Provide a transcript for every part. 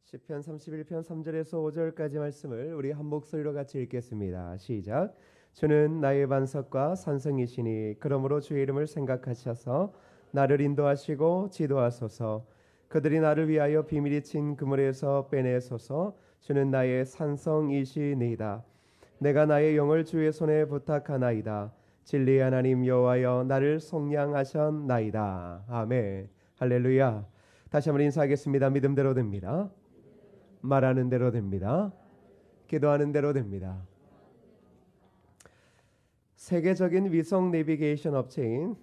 시편 31편 3절에서 5절까지 말씀을 우리 한 목소리로 같이 읽겠습니다. 시작. 주는 나의 반석과 산성이시니 그러므로 주의 이름을 생각하셔서 나를 인도하시고 지도하소서. 그들이 나를 위하여 비밀이 친 그물에서 빼내소서. 주는 나의 산성이시니이다. 내가 나의 영을 주의 손에 부탁하나이다. 진리의 하나님 여호와여 나를 속량하셨나이다. 아멘. 할렐루야. 다시 한번 인사하겠습니다. 믿음대로 됩니다. 말하는 대로 됩니다. 기도하는 대로 됩니다. 세계적인 위성 내비게이션 업체인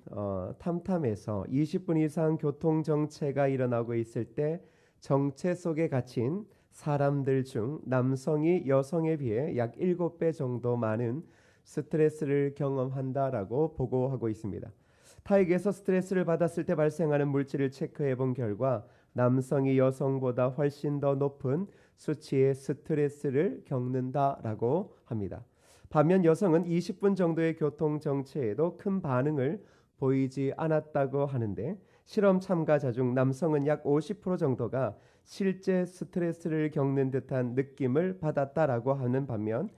탐탐에서 20분 이상 교통 정체가 일어나고 있을 때 정체 속에 갇힌 사람들 중 남성이 여성에 비해 약 7배 정도 많은 스트레스를 경험한다라고 보고하고 있습니다. 타액에서 스트레스를 받았을 때 발생하는 물질을 체크해 본 결과 남성이 여성보다 훨씬 더 높은 수치의 스트레스를 겪는다라고 합니다. 반면 여성은 20분 정도의 교통 정체에도 큰 반응을 보이지 않았다고 하는데 실험 참가자 중 남성은 약 50% 정도가 실제 스트레스를 겪는 듯한 느낌을 받았다라고 하는 반면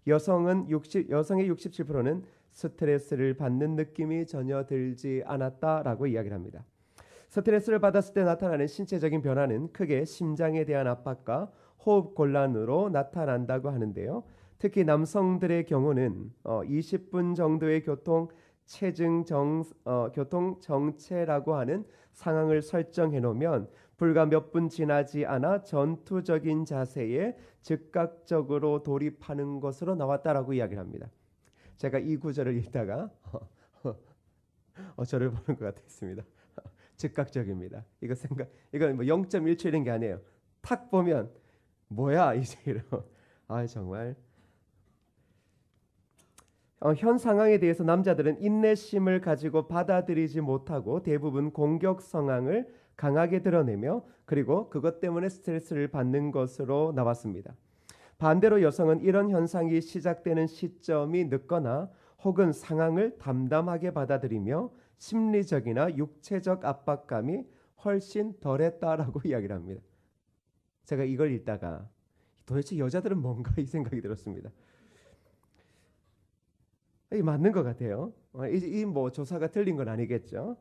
여성의 67%는 스트레스를 받는 느낌이 전혀 들지 않았다라고 이야기를 합니다. 스트레스를 받았을 때 나타나는 신체적인 변화는 크게 심장에 대한 압박과 호흡 곤란으로 나타난다고 하는데요. 특히 남성들의 경우는 20분 정도의 교통 정체라고 하는 상황을 설정해 놓으면 불과 몇 분 지나지 않아 전투적인 자세에 즉각적으로 돌입하는 것으로 나왔다라고 이야기를 합니다. 제가 이 구절을 읽다가 저를 보는 것 같았습니다. 즉각적입니다. 이건 뭐 0.1초 이런 게 아니에요. 탁 보면 뭐야 이제 이러. 정말. 현 상황에 대해서 남자들은 인내심을 가지고 받아들이지 못하고 대부분 공격 성향을 강하게 드러내며 그리고 그것 때문에 스트레스를 받는 것으로 나왔습니다. 반대로 여성은 이런 현상이 시작되는 시점이 늦거나 혹은 상황을 담담하게 받아들이며 심리적이나 육체적 압박감이 훨씬 덜했다라고 이야기를 합니다. 제가 이걸 읽다가 도대체 여자들은 뭔가 이 생각이 들었습니다. 이게 맞는 것 같아요. 이 뭐 조사가 틀린 건 아니겠죠.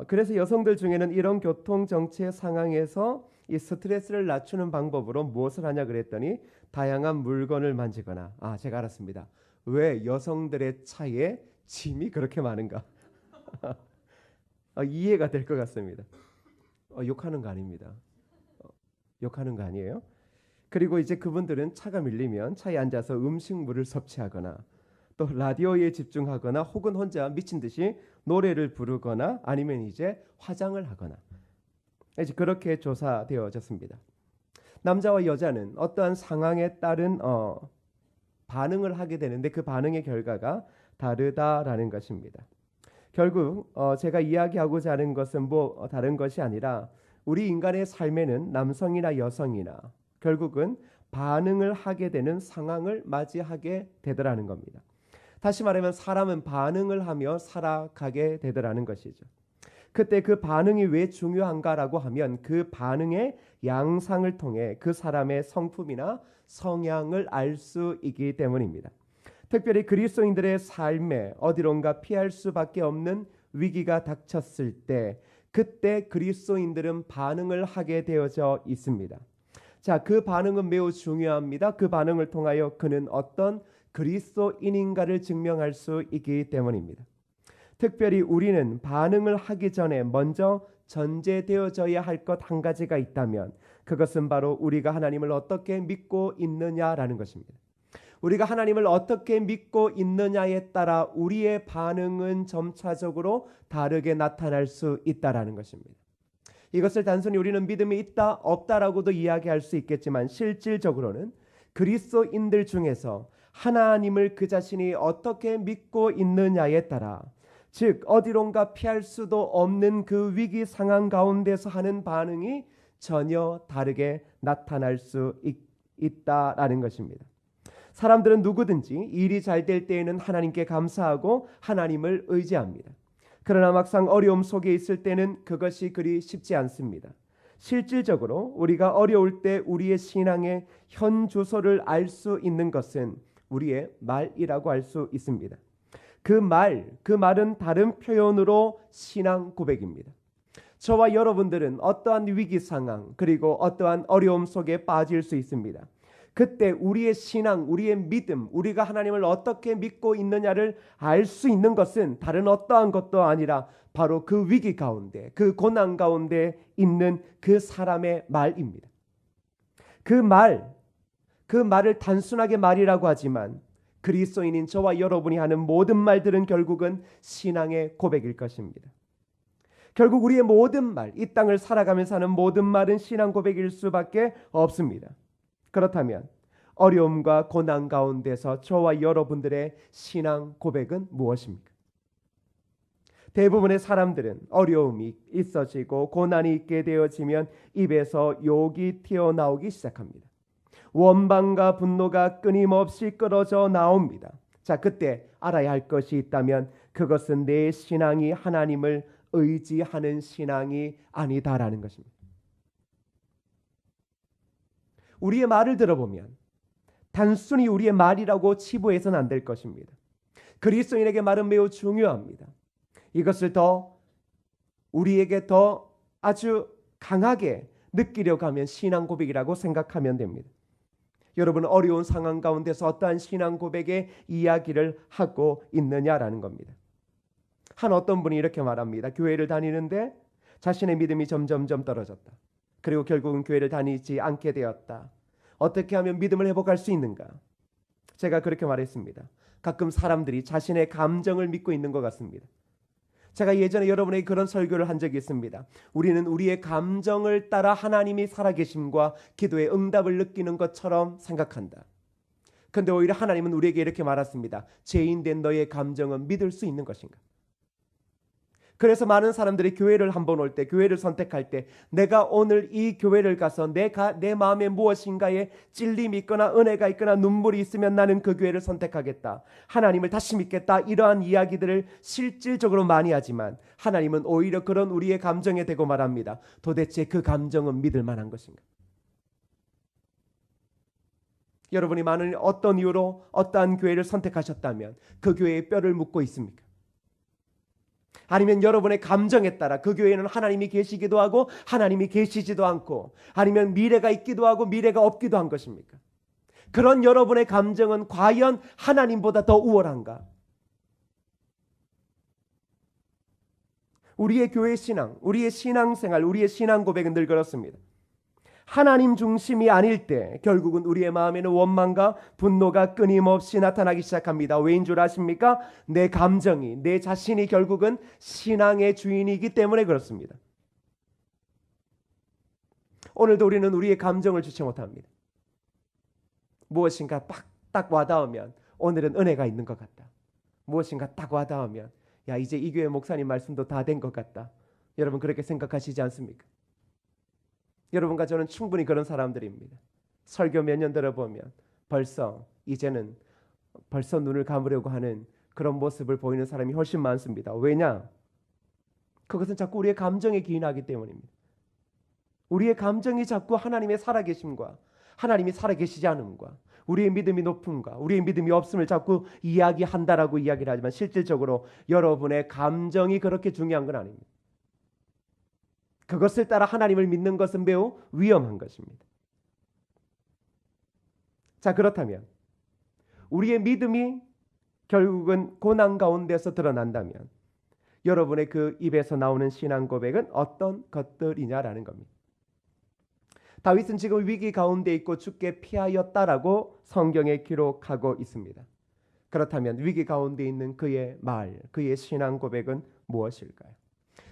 그래서 여성들 중에는 이런 교통 정체 상황에서 이 스트레스를 낮추는 방법으로 무엇을 하냐 그랬더니 다양한 물건을 만지거나 제가 알았습니다. 왜 여성들의 차에 짐이 그렇게 많은가? 이해가 될 것 같습니다. 욕하는 거 아닙니다. 욕하는 거 아니에요. 그리고 이제 그분들은 차가 밀리면 차에 앉아서 음식물을 섭취하거나 또 라디오에 집중하거나 혹은 혼자 미친 듯이 노래를 부르거나 아니면 이제 화장을 하거나 이제 그렇게 조사되어졌습니다. 남자와 여자는 어떠한 상황에 따른 반응을 하게 되는데 그 반응의 결과가 다르다라는 것입니다. 결국 제가 이야기하고자 하는 것은 다른 것이 아니라 우리 인간의 삶에는 남성이나 여성이나 결국은 반응을 하게 되는 상황을 맞이하게 되더라는 겁니다. 다시 말하면 사람은 반응을 하며 살아가게 되더라는 것이죠. 그때 그 반응이 왜 중요한가라고 하면 그 반응의 양상을 통해 그 사람의 성품이나 성향을 알 수 있기 때문입니다. 특별히 그리스도인들의 삶에 어디론가 피할 수밖에 없는 위기가 닥쳤을 때 그때 그리스도인들은 반응을 하게 되어져 있습니다. 자, 그 반응은 매우 중요합니다. 그 반응을 통하여 그는 어떤 그리스도인인가를 증명할 수 있기 때문입니다. 특별히 우리는 반응을 하기 전에 먼저 전제되어져야 할 것 한 가지가 있다면 그것은 바로 우리가 하나님을 어떻게 믿고 있느냐라는 것입니다. 우리가 하나님을 어떻게 믿고 있느냐에 따라 우리의 반응은 점차적으로 다르게 나타날 수 있다라는 것입니다. 이것을 단순히 우리는 믿음이 있다 없다라고도 이야기할 수 있겠지만 실질적으로는 그리스도인들 중에서 하나님을 그 자신이 어떻게 믿고 있느냐에 따라 즉 어디론가 피할 수도 없는 그 위기 상황 가운데서 하는 반응이 전혀 다르게 나타날 수 있다라는 것입니다. 사람들은 누구든지 일이 잘 될 때에는 하나님께 감사하고 하나님을 의지합니다. 그러나 막상 어려움 속에 있을 때는 그것이 그리 쉽지 않습니다. 실질적으로 우리가 어려울 때 우리의 신앙의 현 주소를 알 수 있는 것은 우리의 말이라고 할 수 있습니다. 그 말은 다른 표현으로 신앙 고백입니다. 저와 여러분들은 어떠한 위기 상황 그리고 어떠한 어려움 속에 빠질 수 있습니다. 그때 우리의 신앙, 우리의 믿음, 우리가 하나님을 어떻게 믿고 있느냐를 알 수 있는 것은 다른 어떠한 것도 아니라 바로 그 위기 가운데, 그 고난 가운데 있는 그 사람의 말입니다. 그 말을 단순하게 말이라고 하지만 그리스도인인 저와 여러분이 하는 모든 말들은 결국은 신앙의 고백일 것입니다. 결국 우리의 모든 말, 이 땅을 살아가면서 하는 모든 말은 신앙 고백일 수밖에 없습니다. 그렇다면 어려움과 고난 가운데서 저와 여러분들의 신앙 고백은 무엇입니까? 대부분의 사람들은 어려움이 있어지고 고난이 있게 되어지면 입에서 욕이 튀어나오기 시작합니다. 원망과 분노가 끊임없이 끌어져 나옵니다. 자, 그때 알아야 할 것이 있다면 그것은 내 신앙이 하나님을 의지하는 신앙이 아니다라는 것입니다. 우리의 말을 들어보면 단순히 우리의 말이라고 치부해서는 안 될 것입니다. 그리스도인에게 말은 매우 중요합니다. 이것을 우리에게 더 아주 강하게 느끼려고 하면 신앙 고백이라고 생각하면 됩니다. 여러분, 어려운 상황 가운데서 어떠한 신앙 고백의 이야기를 하고 있느냐라는 겁니다. 어떤 분이 이렇게 말합니다. 교회를 다니는데 자신의 믿음이 점점점 떨어졌다. 그리고 결국은 교회를 다니지 않게 되었다. 어떻게 하면 믿음을 회복할 수 있는가? 제가 그렇게 말했습니다. 가끔 사람들이 자신의 감정을 믿고 있는 것 같습니다. 제가 예전에 여러분에게 그런 설교를 한 적이 있습니다. 우리는 우리의 감정을 따라 하나님이 살아계심과 기도의 응답을 느끼는 것처럼 생각한다. 그런데 오히려 하나님은 우리에게 이렇게 말했습니다. 죄인된 너의 감정은 믿을 수 있는 것인가? 그래서 많은 사람들이 교회를 한번 올 때, 교회를 선택할 때 내가 오늘 이 교회를 가서 내 마음에 무엇인가에 찔림이 있거나 은혜가 있거나 눈물이 있으면 나는 그 교회를 선택하겠다. 하나님을 다시 믿겠다. 이러한 이야기들을 실질적으로 많이 하지만 하나님은 오히려 그런 우리의 감정에 대고 말합니다. 도대체 그 감정은 믿을 만한 것인가? 여러분이 많은 어떤 이유로 어떠한 교회를 선택하셨다면 그 교회에 뼈를 묻고 있습니까? 아니면 여러분의 감정에 따라 그 교회에는 하나님이 계시기도 하고 하나님이 계시지도 않고, 아니면 미래가 있기도 하고 미래가 없기도 한 것입니까? 그런 여러분의 감정은 과연 하나님보다 더 우월한가? 우리의 교회 신앙, 우리의 신앙생활, 우리의 신앙 고백은 늘 그렇습니다. 하나님 중심이 아닐 때 결국은 우리의 마음에는 원망과 분노가 끊임없이 나타나기 시작합니다. 왜인 줄 아십니까? 내 감정이, 내 자신이 결국은 신앙의 주인이기 때문에 그렇습니다. 오늘도 우리는 우리의 감정을 주체 못합니다. 무엇인가 딱 와닿으면 오늘은 은혜가 있는 것 같다. 무엇인가 딱 와닿으면 야, 이제 이 교회 목사님 말씀도 다 된 것 같다. 여러분 그렇게 생각하시지 않습니까? 여러분과 저는 충분히 그런 사람들입니다. 설교 몇 년 들어보면 이제는 벌써 눈을 감으려고 하는 그런 모습을 보이는 사람이 훨씬 많습니다. 왜냐? 그것은 자꾸 우리의 감정에 기인하기 때문입니다. 우리의 감정이 자꾸 하나님의 살아계심과 하나님이 살아계시지 않음과 우리의 믿음이 높음과 우리의 믿음이 없음을 자꾸 이야기한다라고 이야기를 하지만 실질적으로 여러분의 감정이 그렇게 중요한 건 아닙니다. 그것을 따라 하나님을 믿는 것은 매우 위험한 것입니다. 자, 그렇다면 우리의 믿음이 결국은 고난 가운데서 드러난다면 여러분의 그 입에서 나오는 신앙 고백은 어떤 것들이냐라는 겁니다. 다윗은 지금 위기 가운데 있고 죽게 피하였다라고 성경에 기록하고 있습니다. 그렇다면 위기 가운데 있는 그의 그의 신앙 고백은 무엇일까요?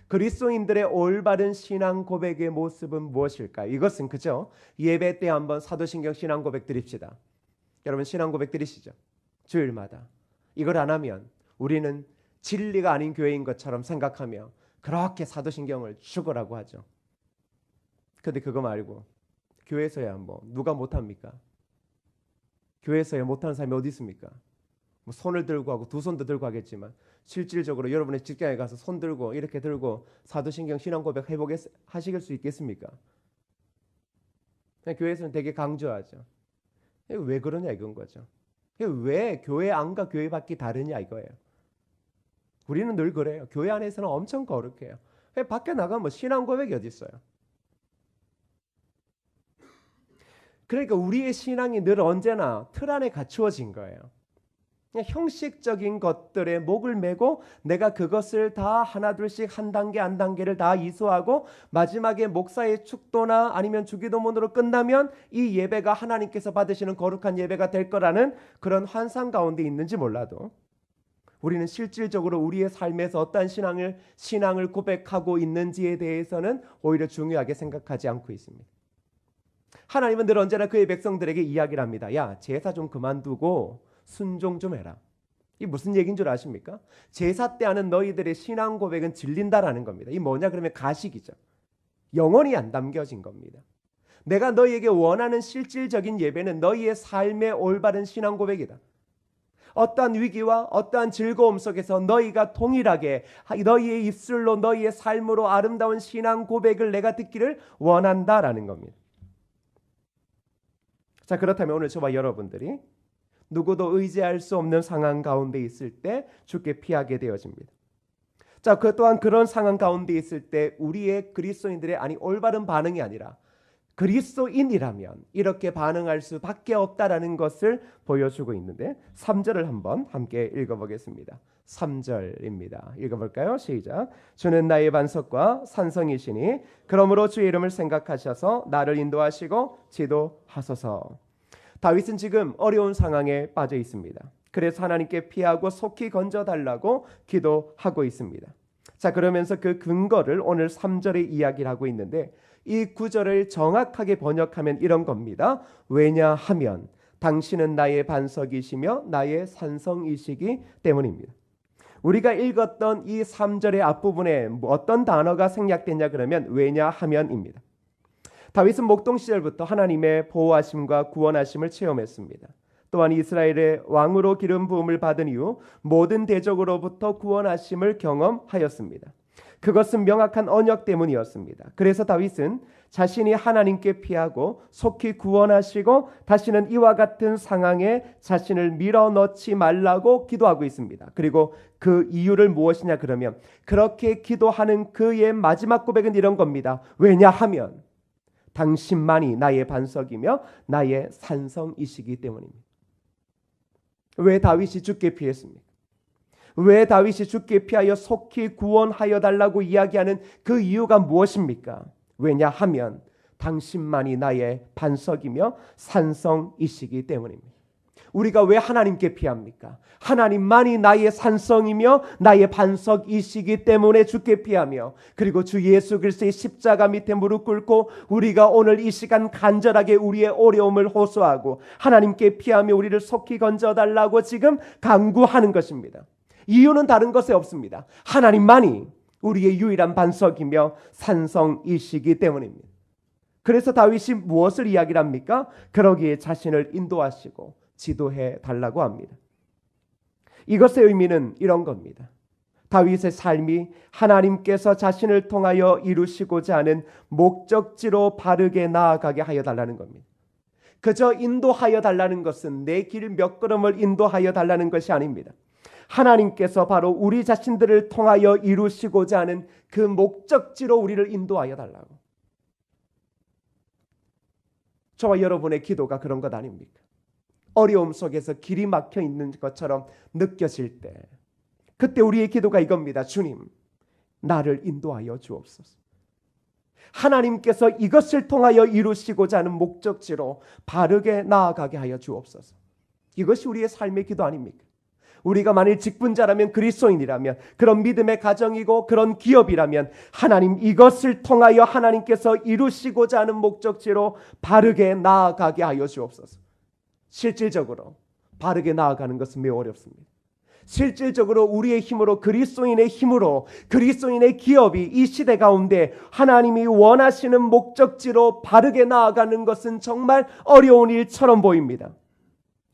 그리스도인들의 올바른 신앙 고백의 모습은 무엇일까요? 이것은 그죠? 예배 때 한번 사도신경 신앙 고백 드립시다. 여러분 신앙 고백 드리시죠? 주일마다. 이걸 안 하면 우리는 진리가 아닌 교회인 것처럼 생각하며 그렇게 사도신경을 죽으라고 하죠. 근데 그거 말고 교회에서야 누가 못합니까? 교회에서야 못하는 사람이 어디 있습니까? 손을 들고 하고 두 손도 들고 하겠지만 실질적으로 여러분의 직장에 가서 손 들고 이렇게 들고 사도신경 신앙 고백 하실 수 있겠습니까? 교회에서는 되게 강조하죠. 왜 그러냐 이건 거죠. 왜 교회 안과 교회 밖이 다르냐 이거예요. 우리는 늘 그래요. 교회 안에서는 엄청 거룩해요. 밖에 나가면 뭐 신앙 고백이 어디 있어요. 그러니까 우리의 신앙이 늘 언제나 틀 안에 갖추어진 거예요. 그냥 형식적인 것들에 목을 메고 내가 그것을 다 하나둘씩 한 단계 한 단계를 다 이수하고 마지막에 목사의 축도나 아니면 주기도문으로 끝나면 이 예배가 하나님께서 받으시는 거룩한 예배가 될 거라는 그런 환상 가운데 있는지 몰라도 우리는 실질적으로 우리의 삶에서 어떠한 신앙을 고백하고 있는지에 대해서는 오히려 중요하게 생각하지 않고 있습니다. 하나님은 늘 언제나 그의 백성들에게 이야기를 합니다. 야, 제사 좀 그만두고 순종 좀 해라. 이 무슨 얘기인 줄 아십니까? 제사 때 하는 너희들의 신앙 고백은 질린다라는 겁니다. 이 뭐냐 그러면 가식이죠. 영혼이 안 담겨진 겁니다. 내가 너희에게 원하는 실질적인 예배는 너희의 삶의 올바른 신앙 고백이다. 어떠한 위기와 어떠한 즐거움 속에서 너희가 동일하게 너희의 입술로 너희의 삶으로 아름다운 신앙 고백을 내가 듣기를 원한다라는 겁니다. 자, 그렇다면 오늘 저와 여러분들이 누구도 의지할 수 없는 상황 가운데 있을 때 주께 피하게 되어집니다. 자, 그 또한 그런 상황 가운데 있을 때 우리의 그리스도인들의 올바른 반응이 아니라 그리스도인이라면 이렇게 반응할 수밖에 없다라는 것을 보여주고 있는데 3절을 한번 함께 읽어보겠습니다. 3절입니다. 읽어볼까요? 시작. 주는 나의 반석과 산성이시니 그러므로 주의 이름을 생각하셔서 나를 인도하시고 지도하소서. 다윗은 지금 어려운 상황에 빠져 있습니다. 그래서 하나님께 피하고 속히 건져달라고 기도하고 있습니다. 자, 그러면서 그 근거를 오늘 3절에 이야기를 하고 있는데 이 구절을 정확하게 번역하면 이런 겁니다. 왜냐하면 당신은 나의 반석이시며 나의 산성이시기 때문입니다. 우리가 읽었던 이 3절의 앞부분에 어떤 단어가 생략됐냐 그러면 왜냐하면입니다. 다윗은 목동 시절부터 하나님의 보호하심과 구원하심을 체험했습니다. 또한 이스라엘의 왕으로 기름 부음을 받은 이후 모든 대적으로부터 구원하심을 경험하였습니다. 그것은 명확한 언약 때문이었습니다. 그래서 다윗은 자신이 하나님께 피하고 속히 구원하시고 다시는 이와 같은 상황에 자신을 밀어넣지 말라고 기도하고 있습니다. 그리고 그 이유를 무엇이냐 그러면 그렇게 기도하는 그의 마지막 고백은 이런 겁니다. 왜냐하면 당신만이 나의 반석이며 나의 산성이시기 때문입니다. 왜 다윗이 주께 피했습니까? 왜 다윗이 주께 피하여 속히 구원하여 달라고 이야기하는 그 이유가 무엇입니까? 왜냐하면 당신만이 나의 반석이며 산성이시기 때문입니다. 우리가 왜 하나님께 피합니까? 하나님만이 나의 산성이며 나의 반석이시기 때문에 주께 피하며 그리고 주 예수 그리스도의 십자가 밑에 무릎 꿇고 우리가 오늘 이 시간 간절하게 우리의 어려움을 호소하고 하나님께 피하며 우리를 속히 건져달라고 지금 간구하는 것입니다. 이유는 다른 것에 없습니다. 하나님만이 우리의 유일한 반석이며 산성이시기 때문입니다. 그래서 다윗이 무엇을 이야기를 합니까? 그러기에 자신을 인도하시고 지도해 달라고 합니다. 이것의 의미는 이런 겁니다. 다윗의 삶이 하나님께서 자신을 통하여 이루시고자 하는 목적지로 바르게 나아가게 하여 달라는 겁니다. 그저 인도하여 달라는 것은 내 길 몇 걸음을 인도하여 달라는 것이 아닙니다. 하나님께서 바로 우리 자신들을 통하여 이루시고자 하는 그 목적지로 우리를 인도하여 달라고. 저와 여러분의 기도가 그런 것 아닙니까? 어려움 속에서 길이 막혀 있는 것처럼 느껴질 때 그때 우리의 기도가 이겁니다. 주님, 나를 인도하여 주옵소서. 하나님께서 이것을 통하여 이루시고자 하는 목적지로 바르게 나아가게 하여 주옵소서. 이것이 우리의 삶의 기도 아닙니까? 우리가 만일 직분자라면 그리스도인이라면 그런 믿음의 가정이고 그런 기업이라면 하나님 이것을 통하여 하나님께서 이루시고자 하는 목적지로 바르게 나아가게 하여 주옵소서. 실질적으로 바르게 나아가는 것은 매우 어렵습니다. 실질적으로 우리의 힘으로 그리스도인의 힘으로 그리스도인의 기업이 이 시대 가운데 하나님이 원하시는 목적지로 바르게 나아가는 것은 정말 어려운 일처럼 보입니다.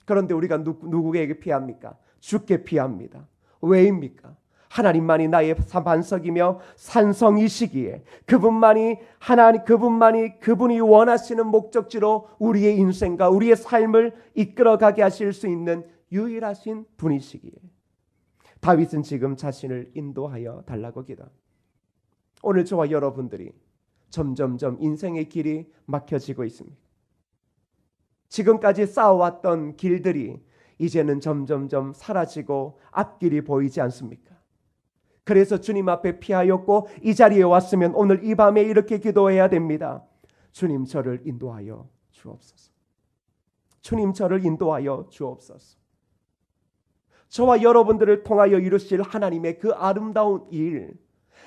그런데 우리가 누구에게 피합니까? 주께 피합니다. 왜입니까? 하나님만이 나의 반석이며 산성이시기에 그분이 원하시는 목적지로 우리의 인생과 우리의 삶을 이끌어가게 하실 수 있는 유일하신 분이시기에 다윗은 지금 자신을 인도하여 달라고 기도합니다. 오늘 저와 여러분들이 점점점 인생의 길이 막혀지고 있습니다. 지금까지 쌓아왔던 길들이 이제는 점점점 사라지고 앞길이 보이지 않습니까? 그래서 주님 앞에 피하였고 이 자리에 왔으면 오늘 이 밤에 이렇게 기도해야 됩니다. 주님, 저를 인도하여 주옵소서. 주님, 저를 인도하여 주옵소서. 저와 여러분들을 통하여 이루실 하나님의 그 아름다운 일,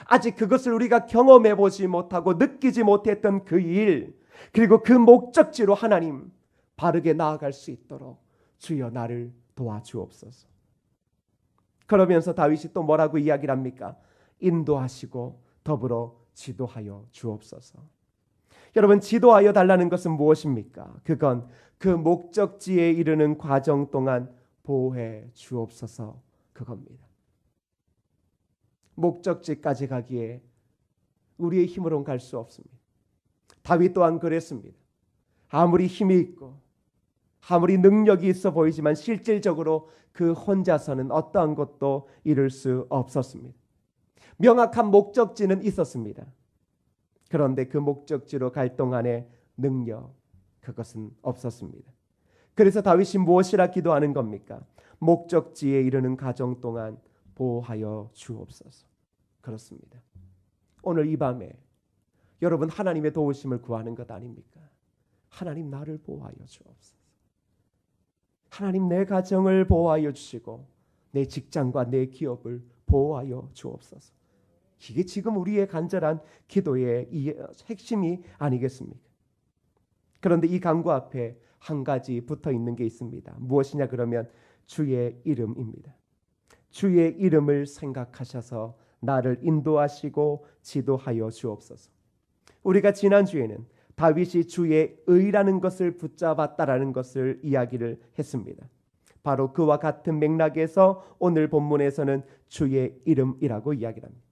아직 그것을 우리가 경험해 보지 못하고 느끼지 못했던 그 일, 그리고 그 목적지로 하나님 바르게 나아갈 수 있도록 주여 나를 도와주옵소서. 그러면서 다윗이 또 뭐라고 이야기를 합니까? 인도하시고 더불어 지도하여 주옵소서. 여러분, 지도하여 달라는 것은 무엇입니까? 그건 그 목적지에 이르는 과정 동안 보호해 주옵소서, 그겁니다. 목적지까지 가기에 우리의 힘으로는 갈 수 없습니다. 다윗 또한 그랬습니다. 아무리 힘이 있고 아무리 능력이 있어 보이지만 실질적으로 그 혼자서는 어떠한 것도 이룰 수 없었습니다. 명확한 목적지는 있었습니다. 그런데 그 목적지로 갈 동안의 능력, 그것은 없었습니다. 그래서 다윗이 무엇이라 기도하는 겁니까? 목적지에 이르는 과정 동안 보호하여 주옵소서. 그렇습니다. 오늘 이 밤에 여러분 하나님의 도우심을 구하는 것 아닙니까? 하나님, 나를 보호하여 주옵소서. 하나님, 내 가정을 보호하여 주시고 내 직장과 내 기업을 보호하여 주옵소서. 이게 지금 우리의 간절한 기도의 핵심이 아니겠습니까? 그런데 이 간구 앞에 한 가지 붙어 있는 게 있습니다. 무엇이냐 그러면 주의 이름입니다. 주의 이름을 생각하셔서 나를 인도하시고 지도하여 주옵소서. 우리가 지난주에는 다윗이 주의 의라는 것을 붙잡았다라는 것을 이야기를 했습니다. 바로 그와 같은 맥락에서 오늘 본문에서는 주의 이름이라고 이야기를 합니다.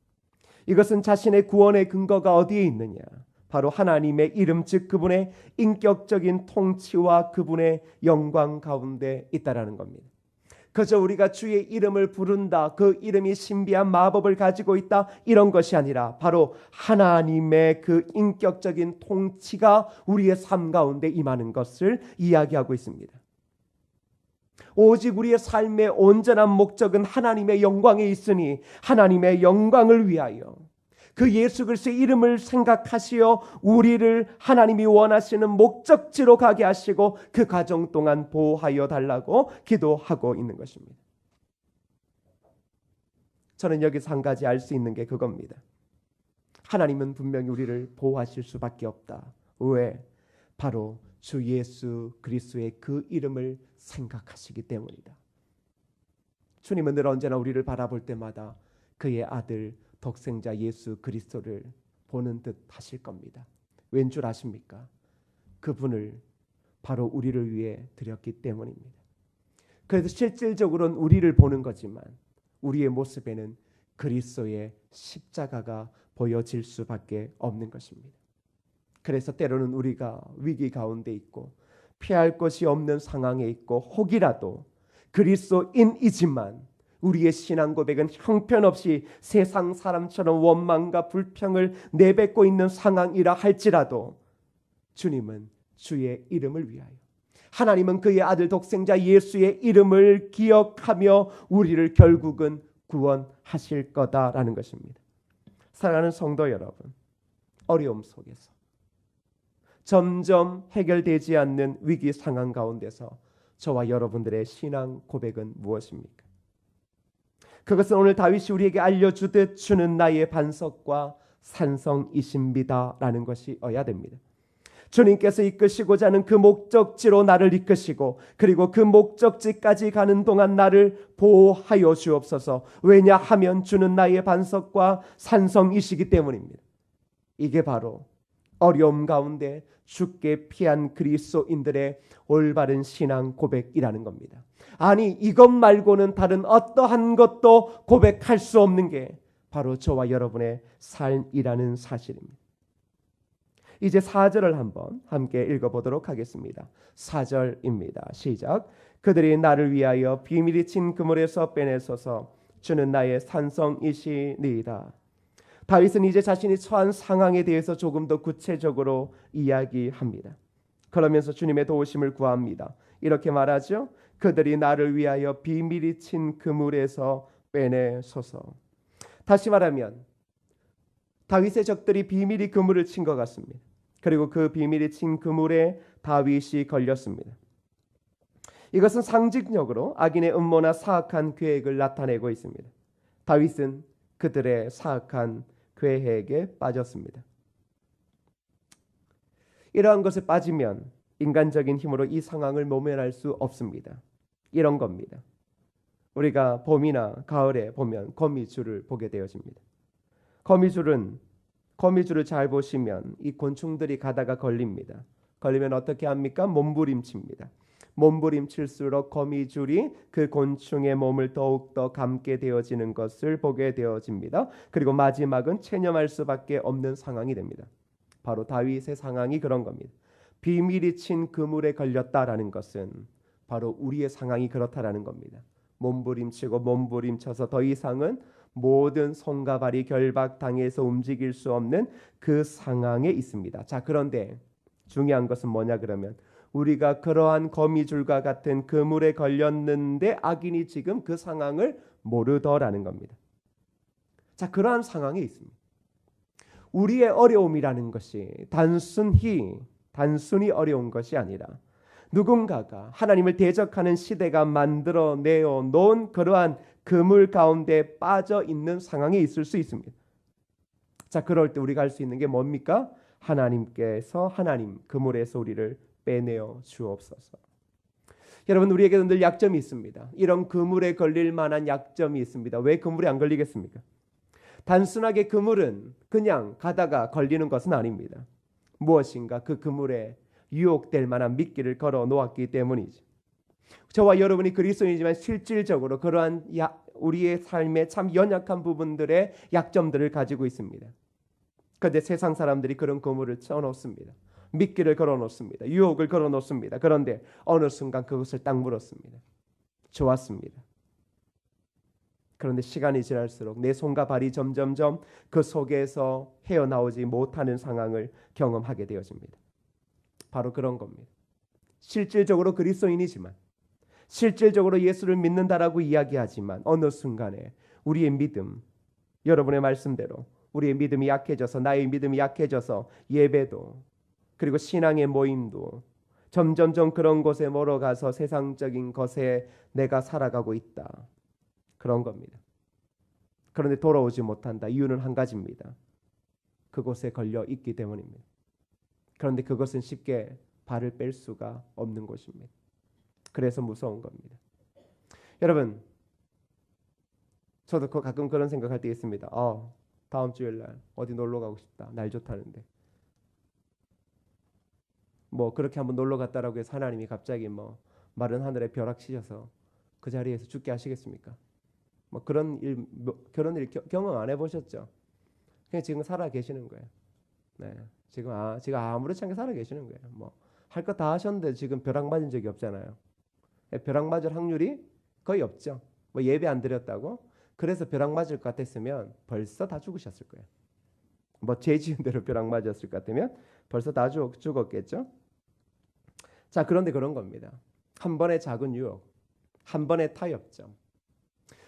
이것은 자신의 구원의 근거가 어디에 있느냐? 바로 하나님의 이름, 즉 그분의 인격적인 통치와 그분의 영광 가운데 있다라는 겁니다. 그저 우리가 주의 이름을 부른다, 그 이름이 신비한 마법을 가지고 있다, 이런 것이 아니라 바로 하나님의 그 인격적인 통치가 우리의 삶 가운데 임하는 것을 이야기하고 있습니다. 오직 우리의 삶의 온전한 목적은 하나님의 영광에 있으니 하나님의 영광을 위하여 그 예수 그리스도의 이름을 생각하시어 우리를 하나님이 원하시는 목적지로 가게 하시고 그 과정 동안 보호하여 달라고 기도하고 있는 것입니다. 저는 여기서 한 가지 알 수 있는 게 그겁니다. 하나님은 분명히 우리를 보호하실 수밖에 없다. 왜? 바로 주 예수 그리스도의 그 이름을 생각하시기 때문이다. 주님은 늘 언제나 우리를 바라볼 때마다 그의 아들 독생자 예수 그리스도를 보는 듯 하실 겁니다. 왠 줄 아십니까? 그분을 바로 우리를 위해 드렸기 때문입니다. 그래서 실질적으로는 우리를 보는 거지만 우리의 모습에는 그리스도의 십자가가 보여질 수밖에 없는 것입니다. 그래서 때로는 우리가 위기 가운데 있고 피할 것이 없는 상황에 있고 혹이라도 그리스도인이지만 우리의 신앙 고백은 형편없이 세상 사람처럼 원망과 불평을 내뱉고 있는 상황이라 할지라도 주님은 주의 이름을 위하여, 하나님은 그의 아들 독생자 예수의 이름을 기억하며 우리를 결국은 구원하실 거다라는 것입니다. 사랑하는 성도 여러분, 어려움 속에서 점점 해결되지 않는 위기 상황 가운데서 저와 여러분들의 신앙 고백은 무엇입니까? 그것은 오늘 다윗이 우리에게 알려주듯 주는 나의 반석과 산성이십니다라는 것이어야 됩니다. 주님께서 이끄시고자 하는 그 목적지로 나를 이끄시고 그리고 그 목적지까지 가는 동안 나를 보호하여 주옵소서. 왜냐하면 주는 나의 반석과 산성이시기 때문입니다. 이게 바로 어려움 가운데 죽게 피한 그리스도인들의 올바른 신앙 고백이라는 겁니다. 아니, 이것 말고는 다른 어떠한 것도 고백할 수 없는 게 바로 저와 여러분의 삶이라는 사실입니다. 이제 4절을 한번 함께 읽어보도록 하겠습니다. 4절입니다. 시작. 그들이 나를 위하여 비밀이 친 그물에서 빼내소서. 주는 나의 산성이시니이다. 다윗은 이제 자신이 처한 상황에 대해서 조금 더 구체적으로 이야기합니다. 그러면서 주님의 도우심을 구합니다. 이렇게 말하죠. 그들이 나를 위하여 비밀이 친 그물에서 빼내소서. 다시 말하면 다윗의 적들이 비밀이 그물을 친 것 같습니다. 그리고 그 비밀이 친 그물에 다윗이 걸렸습니다. 이것은 상징적으로 악인의 음모나 사악한 계획을 나타내고 있습니다. 다윗은 그들의 사악한 계획에 빠졌습니다. 이러한 것에 빠지면 인간적인 힘으로 이 상황을 모면할 수 없습니다. 이런 겁니다. 우리가 봄이나 가을에 보면 거미줄을 보게 되어집니다. 거미줄을 잘 보시면 이 곤충들이 가다가 걸립니다. 걸리면 어떻게 합니까? 몸부림칩니다. 몸부림칠수록 거미줄이 그 곤충의 몸을 더욱더 감게 되어지는 것을 보게 되어집니다. 그리고 마지막은 체념할 수밖에 없는 상황이 됩니다. 바로 다윗의 상황이 그런 겁니다. 비밀이 친 그물에 걸렸다라는 것은 바로 우리의 상황이 그렇다라는 겁니다. 몸부림치고 몸부림쳐서 더 이상은 모든 손과 발이 결박당해서 움직일 수 없는 그 상황에 있습니다. 자, 그런데 중요한 것은 뭐냐 그러면 우리가 그러한 거미줄과 같은 그물에 걸렸는데 악인이 지금 그 상황을 모르더라는 겁니다. 자, 그러한 상황에 있습니다. 우리의 어려움이라는 것이 단순히 어려운 것이 아니라 누군가가 하나님을 대적하는 시대가 만들어내어 놓은 그러한 그물 가운데 빠져 있는 상황에 있을 수 있습니다. 자, 그럴 때 우리가 할 수 있는 게 뭡니까? 하나님께서 그물에서 우리를 빼내어 주옵소서. 여러분, 우리에게는 늘 약점이 있습니다. 이런 그물에 걸릴 만한 약점이 있습니다. 왜 그물에 안 걸리겠습니까? 단순하게 그물은 그냥 가다가 걸리는 것은 아닙니다. 무엇인가 그 그물에 유혹될 만한 미끼를 걸어 놓았기 때문이죠. 저와 여러분이 그리스도인이지만 실질적으로 그러한 우리의 삶의 참 연약한 부분들의 약점들을 가지고 있습니다. 그런데 세상 사람들이 그런 그물을 쳐놓습니다. 미끼를 걸어놓습니다. 유혹을 걸어놓습니다. 그런데 어느 순간 그것을 딱 물었습니다. 좋았습니다. 그런데 시간이 지날수록 내 손과 발이 점점점 그 속에서 헤어나오지 못하는 상황을 경험하게 되어집니다. 바로 그런 겁니다. 실질적으로 그리스도인이지만, 실질적으로 예수를 믿는다라고 이야기하지만 어느 순간에 우리의 믿음, 여러분의 말씀대로 우리의 믿음이 약해져서, 나의 믿음이 약해져서 예배도 그리고 신앙의 모임도 점점점 그런 곳에 멀어가서 세상적인 것에 내가 살아가고 있다. 그런 겁니다. 그런데 돌아오지 못한다. 이유는 한 가지입니다. 그곳에 걸려 있기 때문입니다. 그런데 그것은 쉽게 발을 뺄 수가 없는 것입니다. 그래서 무서운 겁니다. 여러분, 저도 가끔 그런 생각할 때 있습니다. 다음 주일 날 어디 놀러 가고 싶다. 날 좋다는데. 뭐 그렇게 한번 놀러 갔다라고 해서 하나님이 갑자기 뭐 마른 하늘에 벼락 치셔서 그 자리에서 죽게 하시겠습니까? 뭐 그런 일 경험 안 해보셨죠? 그냥 지금 살아 계시는 거예요. 네, 지금 아무렇지 않게 살아 계시는 거예요. 뭐 할 거 다 하셨는데 지금 벼락 맞은 적이 없잖아요. 벼락 맞을 확률이 거의 없죠. 뭐 예배 안 드렸다고? 그래서 벼락 맞을 것 같았으면 벌써 다 죽으셨을 거예요. 뭐 죄 지은 대로 벼락 맞았을 것 같으면 벌써 다 죽었겠죠. 자, 그런데 그런 겁니다. 한 번의 작은 유혹, 한 번의 타협점.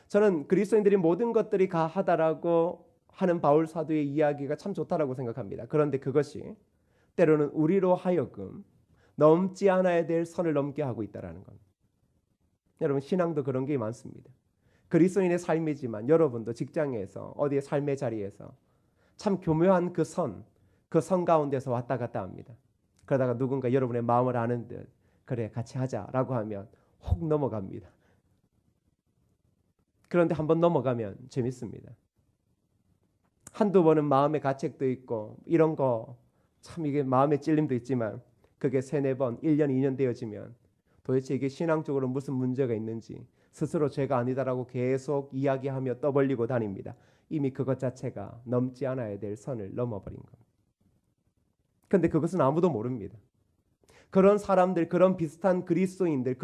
저는 그리스도인들이 모든 것들이 가하다라고 하는 바울 사도의 이야기가 참 좋다라고 생각합니다. 그런데 그것이 때로는 우리로 하여금 넘지 않아야 될 선을 넘게 하고 있다라는 겁니다. 여러분, 신앙도 그런 게 많습니다. 그리스도인의 삶이지만 여러분도 직장에서 어디의 삶의 자리에서 참 교묘한 그 선 가운데서 왔다 갔다 합니다. 그러다가 누군가 여러분의 마음을 아는 듯 그래 같이 하자라고 하면 혹 넘어갑니다. 그런데 한번 넘어가면 재밌습니다. 한두 번은 마음의 가책도 있고 이런 거 참 이게 마음의 찔림도 있지만 그게 3-4번, 1년, 2년 되어지면 도대체 이게 신앙적으로 무슨 문제가 있는지 스스로 죄가 아니다라고 계속 이야기하며 떠벌리고 다닙니다. 이미 그것 자체가 넘지 않아야 될 선을 넘어버린 겁니다. 그런데 그것은 아무도 모릅니다. 그런 사람들, 그런 비슷한 그리스도인들,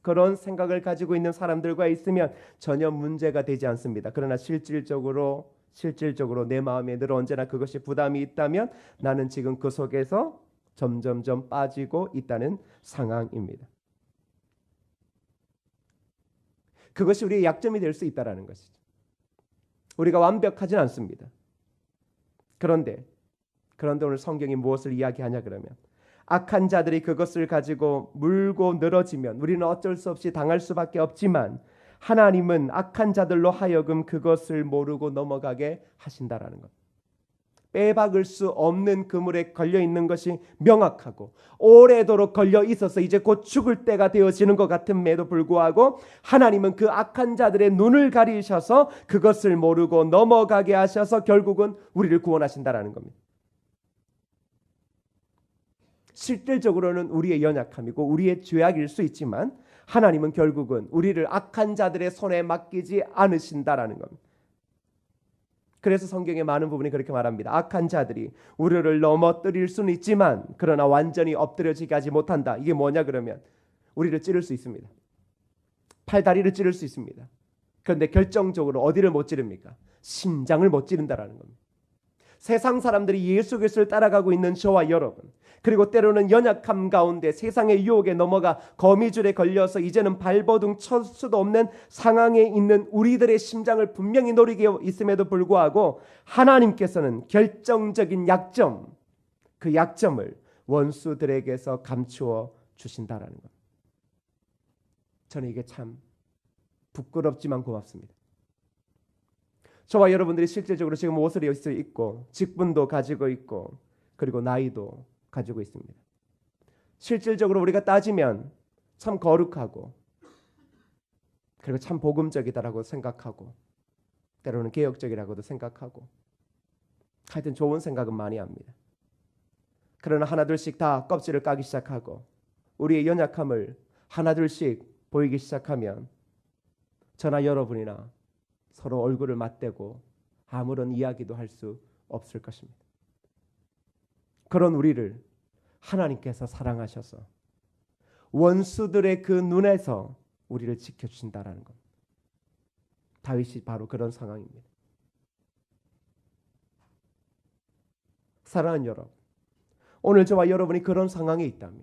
그런 생각을 가지고 있는 사람들과 있으면 전혀 문제가 되지 않습니다. 그러나 실질적으로 내 마음에 늘 언제나 그것이 부담이 있다면 나는 지금 그 속에서 점점점 빠지고 있다는 상황입니다. 그것이 우리의 약점이 될 수 있다는 것이죠. 우리가 완벽하진 않습니다. 그런데 오늘 성경이 무엇을 이야기하냐 그러면 악한 자들이 그것을 가지고 물고 늘어지면 우리는 어쩔 수 없이 당할 수밖에 없지만 하나님은 악한 자들로 하여금 그것을 모르고 넘어가게 하신다라는 것. 빼박을 수 없는 그물에 걸려 있는 것이 명확하고 오래도록 걸려 있어서 이제 곧 죽을 때가 되어지는 것 같음에도 불구하고 하나님은 그 악한 자들의 눈을 가리셔서 그것을 모르고 넘어가게 하셔서 결국은 우리를 구원하신다라는 겁니다. 실질적으로는 우리의 연약함이고 우리의 죄악일 수 있지만 하나님은 결국은 우리를 악한 자들의 손에 맡기지 않으신다라는 겁니다. 그래서 성경의 많은 부분이 그렇게 말합니다. 악한 자들이 우리를 넘어뜨릴 수는 있지만 그러나 완전히 엎드려지게 하지 못한다. 이게 뭐냐 그러면 우리를 찌를 수 있습니다. 팔다리를 찌를 수 있습니다. 그런데 결정적으로 어디를 못 찌릅니까? 심장을 못 찌른다라는 겁니다. 세상 사람들이 예수 그리스도를 따라가고 있는 저와 여러분, 그리고 때로는 연약함 가운데 세상의 유혹에 넘어가 거미줄에 걸려서 이제는 발버둥 칠 수도 없는 상황에 있는 우리들의 심장을 분명히 노리고 있음에도 불구하고 하나님께서는 결정적인 약점, 그 약점을 원수들에게서 감추어 주신다라는 것. 저는 이게 참 부끄럽지만 고맙습니다. 저와 여러분들이 실질적으로 지금 옷을 입고 직분도 가지고 있고 그리고 나이도 가지고 있습니다. 실질적으로 우리가 따지면 참 거룩하고 그리고 참 복음적이다라고 생각하고 때로는 개혁적이라고도 생각하고 하여튼 좋은 생각은 많이 합니다. 그러나 하나둘씩 다 껍질을 까기 시작하고 우리의 연약함을 하나둘씩 보이기 시작하면 저나 여러분이나 서로 얼굴을 맞대고 아무런 이야기도 할 수 없을 것입니다. 그런 우리를 하나님께서 사랑하셔서 원수들의 그 눈에서 우리를 지켜주신다라는 것. 다윗이 바로 그런 상황입니다. 사랑하는 여러분, 오늘 저와 여러분이 그런 상황에 있다면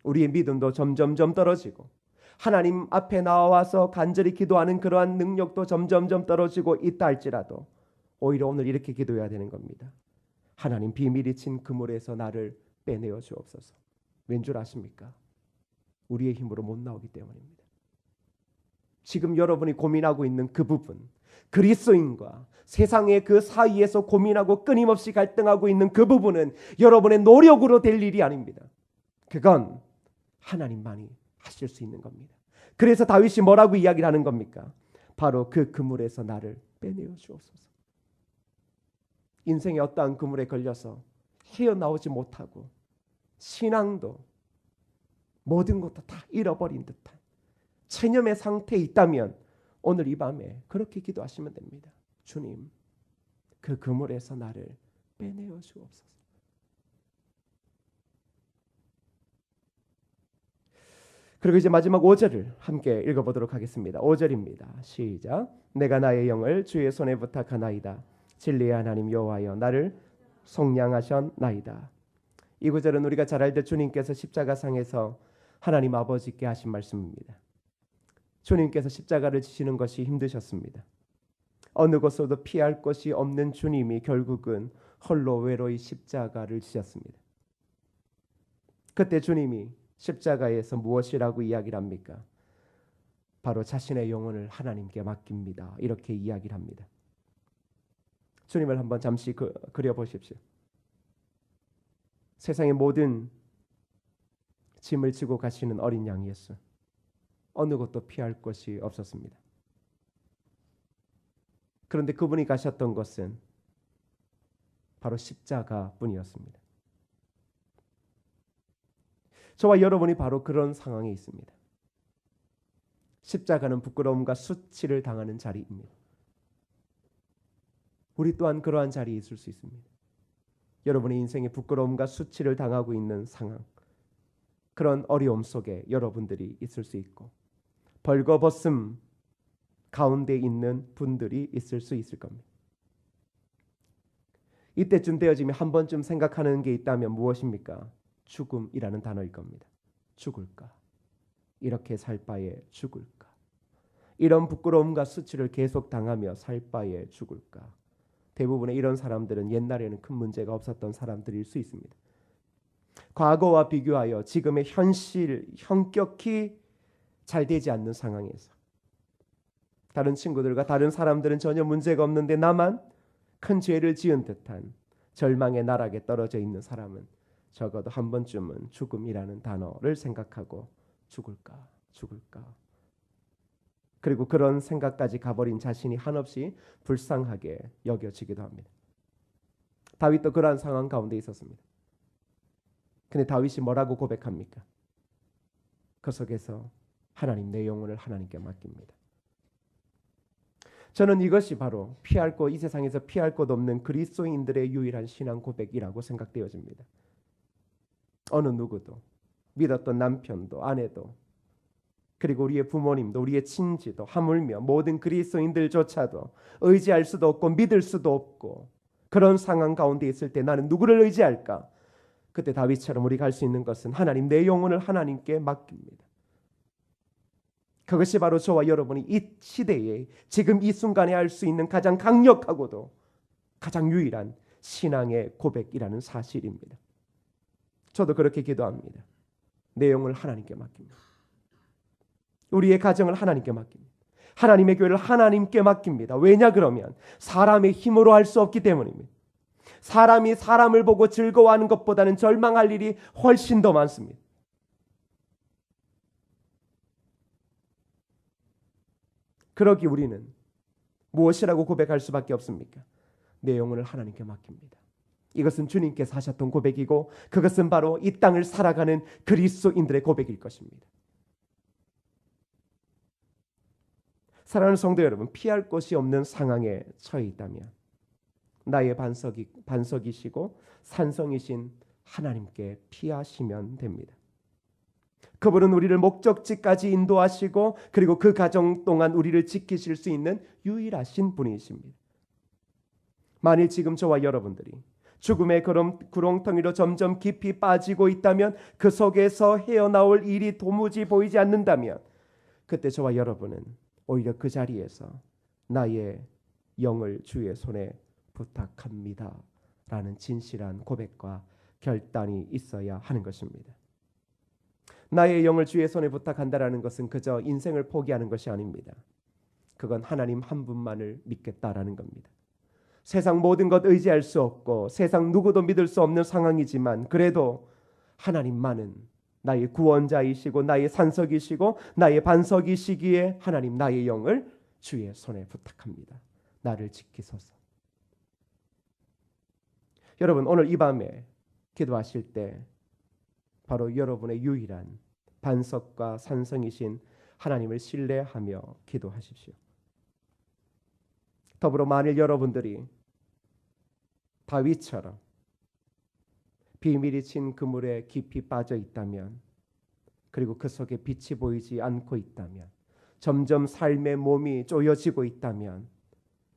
우리의 믿음도 점점점 떨어지고 하나님 앞에 나와서 간절히 기도하는 그러한 능력도 점점점 떨어지고 있다 할지라도 오히려 오늘 이렇게 기도해야 되는 겁니다. 하나님, 비밀이 친 그물에서 나를 빼내어 주옵소서. 왠 줄 아십니까? 우리의 힘으로 못 나오기 때문입니다. 지금 여러분이 고민하고 있는 그 부분, 그리스도인과 세상의 그 사이에서 고민하고 끊임없이 갈등하고 있는 그 부분은 여러분의 노력으로 될 일이 아닙니다. 그건 하나님만이 하실 수 있는 겁니다. 그래서 다윗이 뭐라고 이야기를 하는 겁니까? 바로 그 그물에서 나를 빼내어 주옵소서. 인생의 어떠한 그물에 걸려서 헤어나오지 못하고 신앙도 모든 것도 다 잃어버린 듯한 체념의 상태에 있다면 오늘 이 밤에 그렇게 기도하시면 됩니다. 주님, 그 그물에서 나를 빼내어 주옵소서. 그리고 이제 마지막 5절을 함께 읽어보도록 하겠습니다. 5절입니다. 시작. 내가 나의 영을 주의 손에 부탁하나이다. 진리의 하나님 여호와여 나를 속량하셨나이다. 이 구절은 우리가 잘 알듯 주님께서 십자가상에서 하나님 아버지께 하신 말씀입니다. 주님께서 십자가를 지시는 것이 힘드셨습니다. 어느 곳으로도 피할 곳이 없는 주님이 결국은 홀로 외로이 십자가를 지셨습니다. 그때 주님이 십자가에서 무엇이라고 이야기를 합니까? 바로 자신의 영혼을 하나님께 맡깁니다. 이렇게 이야기를 합니다. 주님을 한번 잠시 그려보십시오. 세상의 모든 짐을 지고 가시는 어린 양 예수, 어느 곳도 피할 곳이 없었습니다. 그런데 그분이 가셨던 것은 바로 십자가뿐이었습니다. 저와 여러분이 바로 그런 상황에 있습니다. 십자가는 부끄러움과 수치를 당하는 자리입니다. 우리 또한 그러한 자리에 있을 수 있습니다. 여러분의 인생에 부끄러움과 수치를 당하고 있는 상황, 그런 어려움 속에 여러분들이 있을 수 있고 벌거벗음 가운데 있는 분들이 있을 수 있을 겁니다. 이때쯤 되어지면 한 번쯤 생각하는 게 있다면 무엇입니까? 죽음이라는 단어일 겁니다. 죽을까? 이렇게 살 바에 죽을까? 이런 부끄러움과 수치를 계속 당하며 살 바에 죽을까? 대부분의 이런 사람들은 옛날에는 큰 문제가 없었던 사람들일 수 있습니다. 과거와 비교하여 지금의 현실, 현격히 잘 되지 않는 상황에서 다른 친구들과 다른 사람들은 전혀 문제가 없는데 나만 큰 죄를 지은 듯한 절망의 나락에 떨어져 있는 사람은 적어도 한 번쯤은 죽음이라는 단어를 생각하고 죽을까? 그리고 그런 생각까지 가버린 자신이 한없이 불쌍하게 여겨지기도 합니다. 다윗도 그러한 상황 가운데 있었습니다. 근데 다윗이 뭐라고 고백합니까? 그 속에서 하나님, 내 영혼을 하나님께 맡깁니다. 저는 이것이 바로 이 세상에서 피할 곳 없는 그리스도인들의 유일한 신앙 고백이라고 생각되어집니다. 어느 누구도, 믿었던 남편도 아내도, 그리고 우리의 부모님도, 우리의 친지도, 하물며 모든 그리스도인들조차도 의지할 수도 없고 믿을 수도 없고 그런 상황 가운데 있을 때 나는 누구를 의지할까? 그때 다윗처럼 우리가 할 수 있는 것은 하나님, 내 영혼을 하나님께 맡깁니다. 그것이 바로 저와 여러분이 이 시대에 지금 이 순간에 할 수 있는 가장 강력하고도 가장 유일한 신앙의 고백이라는 사실입니다. 저도 그렇게 기도합니다. 내 영혼을 하나님께 맡깁니다. 우리의 가정을 하나님께 맡깁니다. 하나님의 교회를 하나님께 맡깁니다. 왜냐 그러면 사람의 힘으로 할 수 없기 때문입니다. 사람이 사람을 보고 즐거워하는 것보다는 절망할 일이 훨씬 더 많습니다. 그러기 우리는 무엇이라고 고백할 수밖에 없습니까? 내 영혼을 하나님께 맡깁니다. 이것은 주님께서 하셨던 고백이고 그것은 바로 이 땅을 살아가는 그리스도인들의 고백일 것입니다. 사랑하는 성도 여러분, 피할 곳이 없는 상황에 처해 있다면 나의 반석이시고 산성이신 하나님께 피하시면 됩니다. 그분은 우리를 목적지까지 인도하시고 그리고 그 과정 동안 우리를 지키실 수 있는 유일하신 분이십니다. 만일 지금 저와 여러분들이 죽음의 구렁텅이로 점점 깊이 빠지고 있다면, 그 속에서 헤어나올 일이 도무지 보이지 않는다면, 그때 저와 여러분은 오히려 그 자리에서 나의 영을 주의 손에 부탁합니다 라는 진실한 고백과 결단이 있어야 하는 것입니다. 나의 영을 주의 손에 부탁한다라는 것은 그저 인생을 포기하는 것이 아닙니다. 그건 하나님 한 분만을 믿겠다라는 겁니다. 세상 모든 것 의지할 수 없고 세상 누구도 믿을 수 없는 상황이지만 그래도 하나님만은 나의 구원자이시고 나의 산석이시고 나의 반석이시기에 하나님, 나의 영을 주의 손에 부탁합니다. 나를 지키소서. 여러분, 오늘 이 밤에 기도하실 때 바로 여러분의 유일한 반석과 산성이신 하나님을 신뢰하며 기도하십시오. 더불어 만일 여러분들이 다윗처럼 비밀이 친 그물에 깊이 빠져 있다면, 그리고 그 속에 빛이 보이지 않고 있다면, 점점 삶의 몸이 쪼여지고 있다면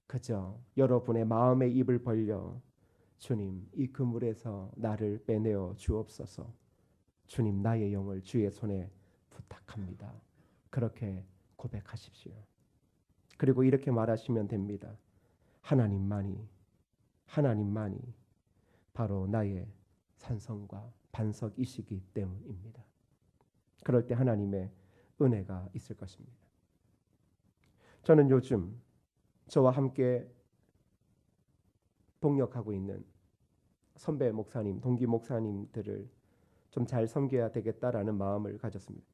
그저 여러분의 마음의 입을 벌려 주님, 이 그물에서 나를 빼내어 주옵소서. 주님, 나의 영을 주의 손에 부탁합니다. 그렇게 고백하십시오. 그리고 이렇게 말하시면 됩니다. 하나님만이 바로 나의 산성과 반석이시기 때문입니다. 그럴 때 하나님의 은혜가 있을 것입니다. 저는 요즘 저와 함께 동역하고 있는 선배 목사님, 동기 목사님들을 좀 잘 섬겨야 되겠다라는 마음을 가졌습니다.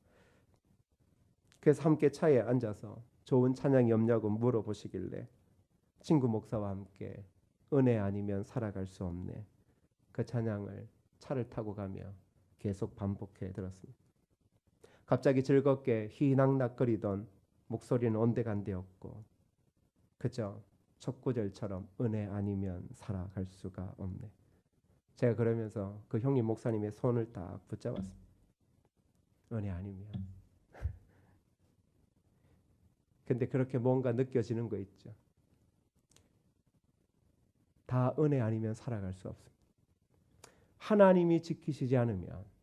그래서 함께 차에 앉아서 좋은 찬양이 없냐고 물어보시길래 친구 목사와 함께 은혜 아니면 살아갈 수 없네, 그 찬양을 차를 타고 가며 계속 반복해 들었습니다. 갑자기 즐겁게 희낙낙거리던 목소리는 온데간데였고 그저 척구절처럼 은혜 아니면 살아갈 수가 없네. 제가 그러면서 그 형님 목사님의 손을 딱 붙잡았습니다. 은혜 아니면. 근데 그렇게 뭔가 느껴지는 거 있죠. 다 은혜 아니면 살아갈 수 없습니다. 하나님이 지키시지 않으면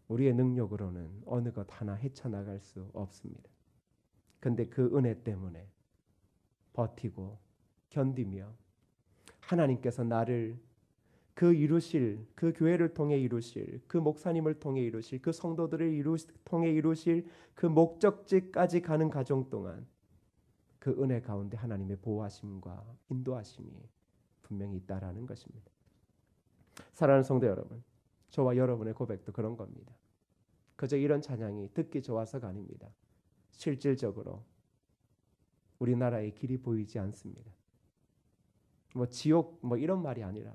우리의 능력으로는 어느 것 하나 헤쳐나갈 수 없습니다. 근데 그 은혜 때문에 버티고 견디며 하나님께서 나를 그 이루실, 그 교회를 통해 이루실, 그 목사님을 통해 이루실, 그 성도들을 통해 이루실 그 목적지까지 가는 과정 동안 그 은혜 가운데 하나님의 보호하심과 인도하심이 분명히 있다라는 것입니다. 사랑하는 성도 여러분, 저와 여러분의 고백도 그런 겁니다. 그저 이런 찬양이 듣기 좋아서가 아닙니다. 실질적으로 우리나라의 길이 보이지 않습니다. 뭐 지옥 뭐 이런 말이 아니라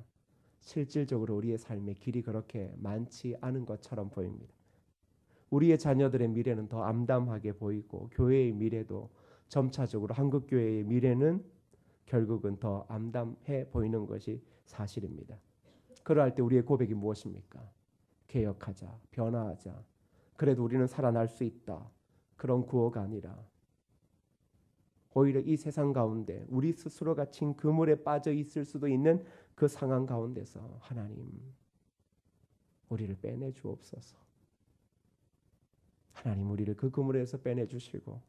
실질적으로 우리의 삶의 길이 그렇게 많지 않은 것처럼 보입니다. 우리의 자녀들의 미래는 더 암담하게 보이고 교회의 미래도 점차적으로 한국 교회의 미래는 결국은 더 암담해 보이는 것이 사실입니다. 그러할 때 우리의 고백이 무엇입니까? 개혁하자, 변화하자. 그래도 우리는 살아날 수 있다. 그런 구호가 아니라 오히려 이 세상 가운데 우리 스스로가 친 그물에 빠져 있을 수도 있는 그 상황 가운데서 하나님 우리를 빼내 주옵소서. 하나님 우리를 그 그물에서 빼내 주시고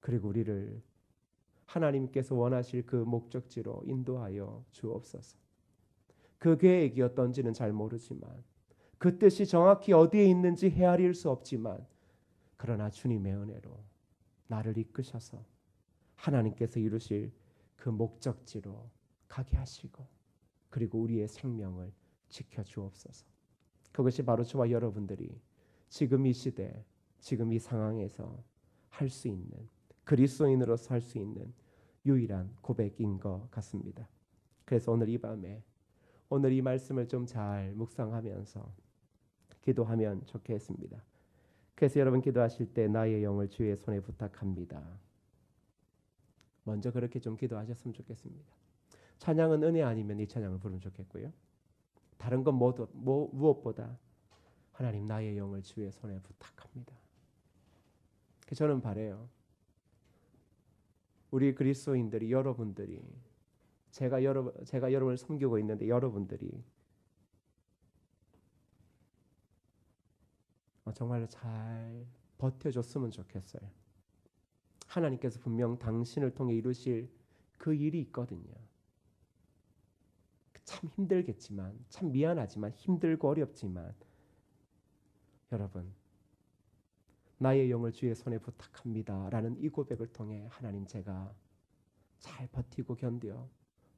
그리고 우리를 하나님께서 원하실 그 목적지로 인도하여 주옵소서. 그 계획이 어떤지는 잘 모르지만 그 뜻이 정확히 어디에 있는지 헤아릴 수 없지만 그러나 주님의 은혜로 나를 이끄셔서 하나님께서 이루실 그 목적지로 가게 하시고 그리고 우리의 생명을 지켜주옵소서. 그것이 바로 저와 여러분들이 지금 이 시대, 지금 이 상황에서 할 수 있는 그리스도인으로서 할 수 있는 유일한 고백인 것 같습니다. 그래서 오늘 이 밤에 오늘 이 말씀을 좀 잘 묵상하면서 기도하면 좋겠습니다. 그래서 여러분 기도하실 때 나의 영을 주의 손에 부탁합니다. 먼저 그렇게 좀 기도하셨으면 좋겠습니다. 찬양은 은혜 아니면 이 찬양을 부르면 좋겠고요. 다른 건 무엇보다 하나님 나의 영을 주의 손에 부탁합니다. 저는 바라요. 우리 그리스도인들이 여러분들이 제가 여러분을 섬기고 있는데 여러분들이 정말로 잘 버텨줬으면 좋겠어요. 하나님께서 분명 당신을 통해 이루실 그 일이 있거든요. 참 힘들겠지만 참 미안하지만 힘들고 어렵지만 여러분 나의 영을 주의 손에 부탁합니다 라는 이 고백을 통해 하나님 제가 잘 버티고 견뎌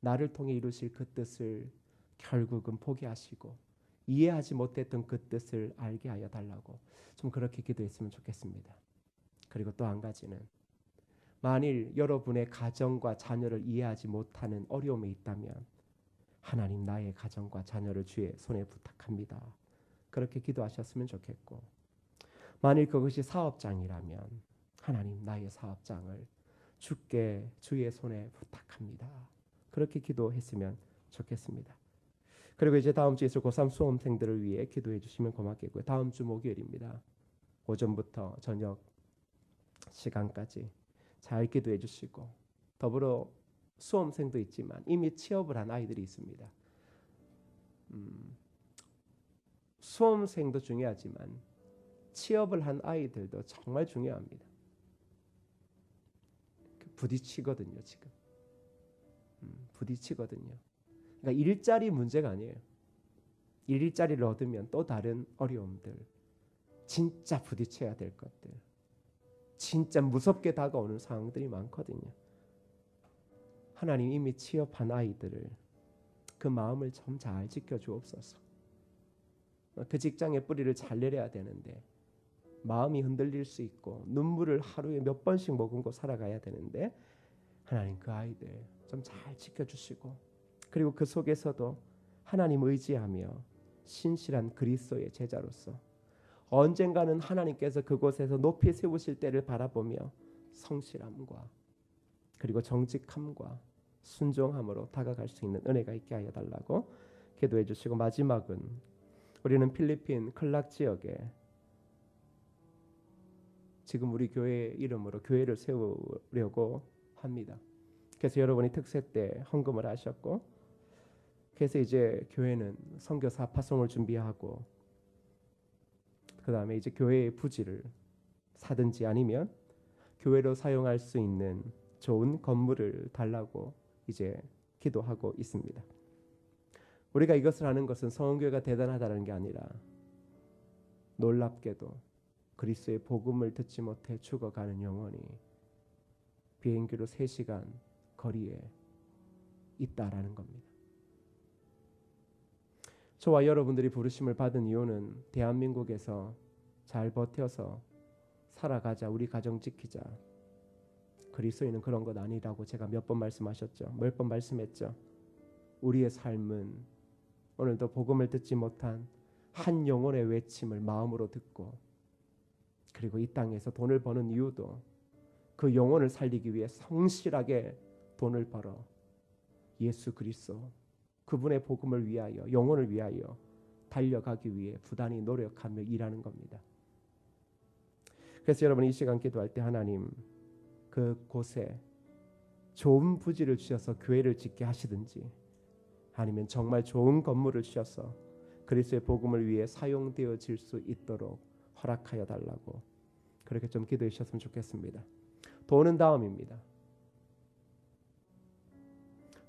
나를 통해 이루실 그 뜻을 결국은 포기하시고 이해하지 못했던 그 뜻을 알게 하여 달라고 좀 그렇게 기도했으면 좋겠습니다. 그리고 또 한 가지는 만일 여러분의 가정과 자녀를 이해하지 못하는 어려움이 있다면 하나님 나의 가정과 자녀를 주의 손에 부탁합니다. 그렇게 기도하셨으면 좋겠고 만일 그것이 사업장이라면 하나님 나의 사업장을 주께 주의 손에 부탁합니다. 그렇게 기도했으면 좋겠습니다. 그리고 이제 다음 주에 있을 고3 수험생들을 위해 기도해 주시면 고맙겠고요. 다음 주 목요일입니다. 오전부터 저녁 시간까지 잘 기도해 주시고 더불어 수험생도 있지만 이미 취업을 한 아이들이 있습니다. 수험생도 중요하지만 취업을 한 아이들도 정말 중요합니다. 부딪히거든요, 지금. 부딪히거든요. 그러니까 일자리 문제가 아니에요. 일자리를 얻으면 또 다른 어려움들, 진짜 부딪혀야 될 것들, 진짜 무섭게 다가오는 상황들이 많거든요. 하나님 이미 취업한 아이들을 그 마음을 좀 잘 지켜주옵소서. 그 직장의 뿌리를 잘 내려야 되는데 마음이 흔들릴 수 있고 눈물을 하루에 몇 번씩 머금고 살아가야 되는데 하나님 그 아이들 좀 잘 지켜주시고 그리고 그 속에서도 하나님 의지하며 신실한 그리스도의 제자로서 언젠가는 하나님께서 그곳에서 높이 세우실 때를 바라보며 성실함과 그리고 정직함과 순종함으로 다가갈 수 있는 은혜가 있게 하여 달라고 기도해 주시고, 마지막은 우리는 필리핀 클락 지역에 지금 우리 교회 이름으로 교회를 세우려고 합니다. 그래서 여러분이 특세 때 헌금을 하셨고, 그래서 이제 교회는 선교사 파송을 준비하고, 그 다음에 이제 교회의 부지를 사든지 아니면 교회로 사용할 수 있는 좋은 건물을 달라고 이제 기도하고 있습니다. 우리가 이것을 하는 것은 성교회가 대단하다는 게 아니라 놀랍게도 그리스도의 복음을 듣지 못해 죽어가는 영혼이 비행기로 3시간 거리에 있다라는 겁니다. 저와 여러분들이 부르심을 받은 이유는 대한민국에서 잘 버텨서 살아가자, 우리 가정 지키자. 그리스도인은 그런 것 아니라고 제가 몇 번 말씀하셨죠. 몇 번 말씀했죠. 우리의 삶은 오늘도 복음을 듣지 못한 한 영혼의 외침을 마음으로 듣고, 그리고 이 땅에서 돈을 버는 이유도 그 영혼을 살리기 위해 성실하게 돈을 벌어 예수 그리스도 그분의 복음을 위하여, 영혼을 위하여 달려가기 위해 부단히 노력하며 일하는 겁니다. 그래서 여러분 이 시간 기도할 때 하나님 그곳에 좋은 부지를 주셔서 교회를 짓게 하시든지, 아니면 정말 좋은 건물을 주셔서 그리스도의 복음을 위해 사용되어질 수 있도록 허락하여 달라고 그렇게 좀 기도해 주셨으면 좋겠습니다. 돈은 다음입니다.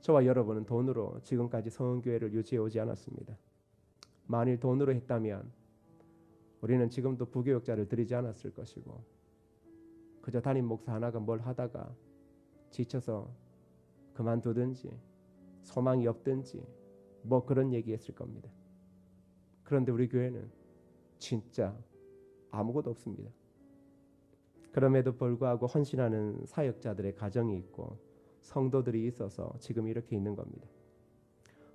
저와 여러분은 돈으로 지금까지 성교회를 유지해 오지 않았습니다. 만일 돈으로 했다면 우리는 지금도 부교육자를 드리지 않았을 것이고, 그저 담임 목사 하나가 뭘 하다가 지쳐서 그만두든지 소망이 없든지 뭐 그런 얘기했을 겁니다. 그런데 우리 교회는 진짜 아무것도 없습니다. 그럼에도 불구하고 헌신하는 사역자들의 가정이 있고 성도들이 있어서 지금 이렇게 있는 겁니다.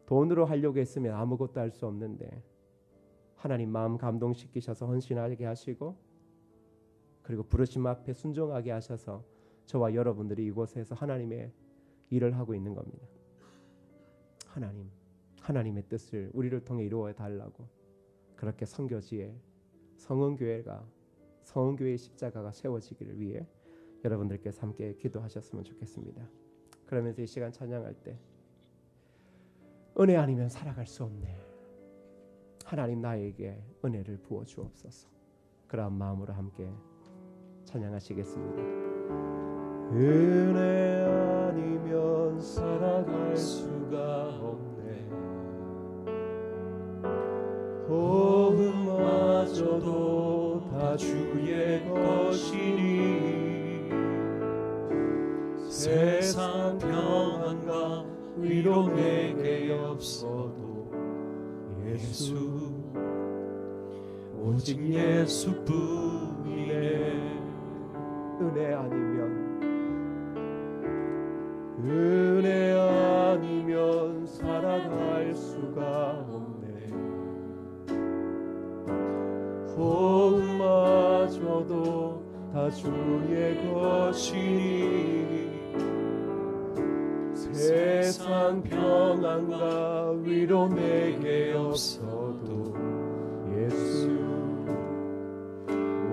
돈으로 하려고 했으면 아무것도 할 수 없는데 하나님 마음 감동시키셔서 헌신하게 하시고, 그리고 부르심 앞에 순종하게 하셔서 저와 여러분들이 이곳에서 하나님의 일을 하고 있는 겁니다. 하나님의 뜻을 우리를 통해 이루어 달라고 그렇게 선교지에 성은교회의 십자가가 세워지기를 위해 여러분들께서 함께 기도하셨으면 좋겠습니다. 그러면서 이 시간 찬양할 때 은혜 아니면 살아갈 수 없네, 하나님 나에게 은혜를 부어 주옵소서, 그런 마음으로 함께 찬양하시겠습니다. 은혜 아니면 살아갈 수가 없네, 호흡마저도 다 주의 것이니, 세상 평안과 위로 내게 없어도 예수, 오직 예수뿐이네. 은혜 아니면 살아갈 수가 없네, 호흡마저도 다 주의 것이니, 세상 평안과 위로 내게 없어도 예수,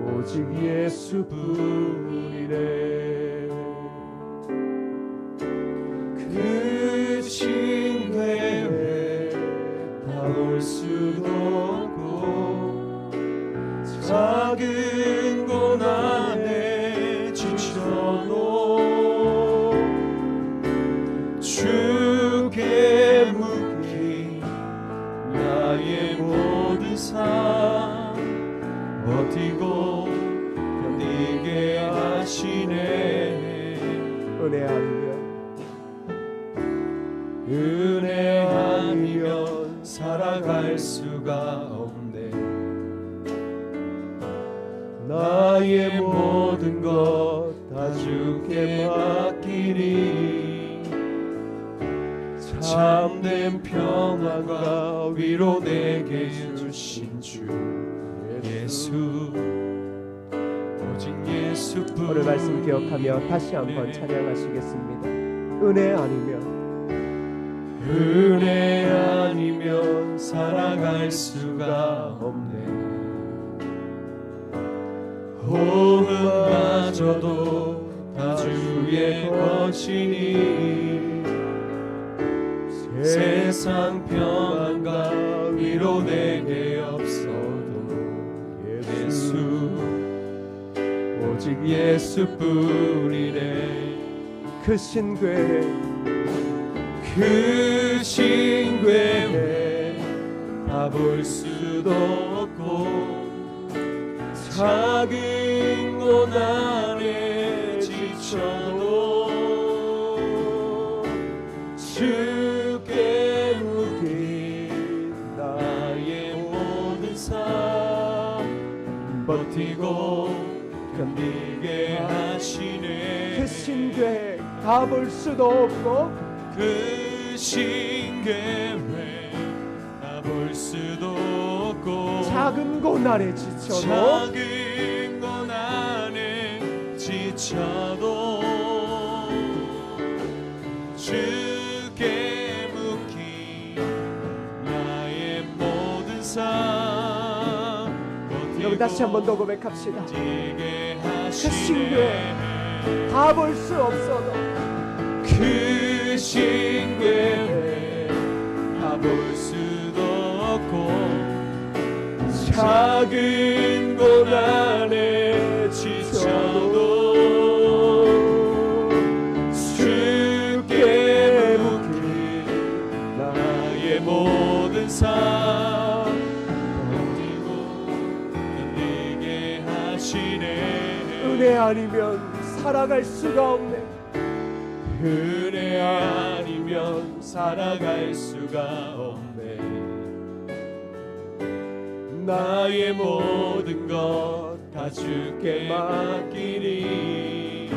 오직 예수뿐이래. 그친 괴에 다 올 수도 없고, 작은 고난에 지쳐도 주께 묻기 나의 모든 삶 버티고 견디게 하시네. 은혜 아니면 살아갈 수가 없네, 나의 모든 것 다 주께 맡기니, 참된 평안과 위로 내게 주신 주 예수 오직 예수뿐. 오늘 말씀 기억하며 다시 한번 찬양하시겠습니다. 은혜 아니면 살아갈 수가 없네. 호흡마저도 다 주의 것이니 세상 평안과 위로 내게 없어도 예수 오직 예수뿐이네. 그 신궤 가볼 수도 없고 작은 고난에 지쳐도 주께 묶인 나의 모든 삶 버티고 견디게 하시네. 그 신궤 가볼 수도 없고 그 신궤에 가볼 수도 없고 작은 고난에 지쳐도 작은 고난에 지쳐도 주께 묶인 나의 모든 삶 여러분 다시 한번 더 고백합시다. 버티게 그 하시네. 신궤 가볼 수 없어도 그 신궤에 가볼 수도 없고 작은 고난에 지쳐도 주께 묶인 나의 모든 삶 버티고 견디게 하시네. 은혜 아니면 살아갈 수가 없네. 은혜 아니면 살아갈 수가 없네. 나의 모든 것 다 주께 맡기니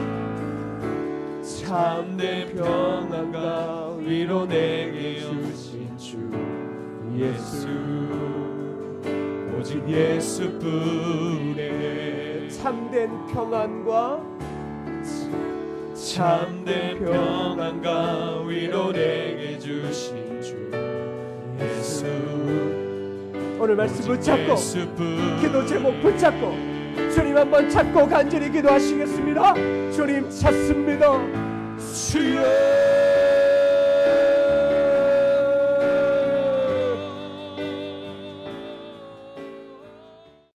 참된 평안과 위로 내게 주신 주 예수 오직 예수뿐이네. 참된 평안과 참된 평안과 위로 내게 주신 주 예수 오늘 말씀 붙잡고 예수뿐. 기도 제목 붙잡고 주님 한번 찾고 간절히 기도하시겠습니다. 주님 찾습니다. 주여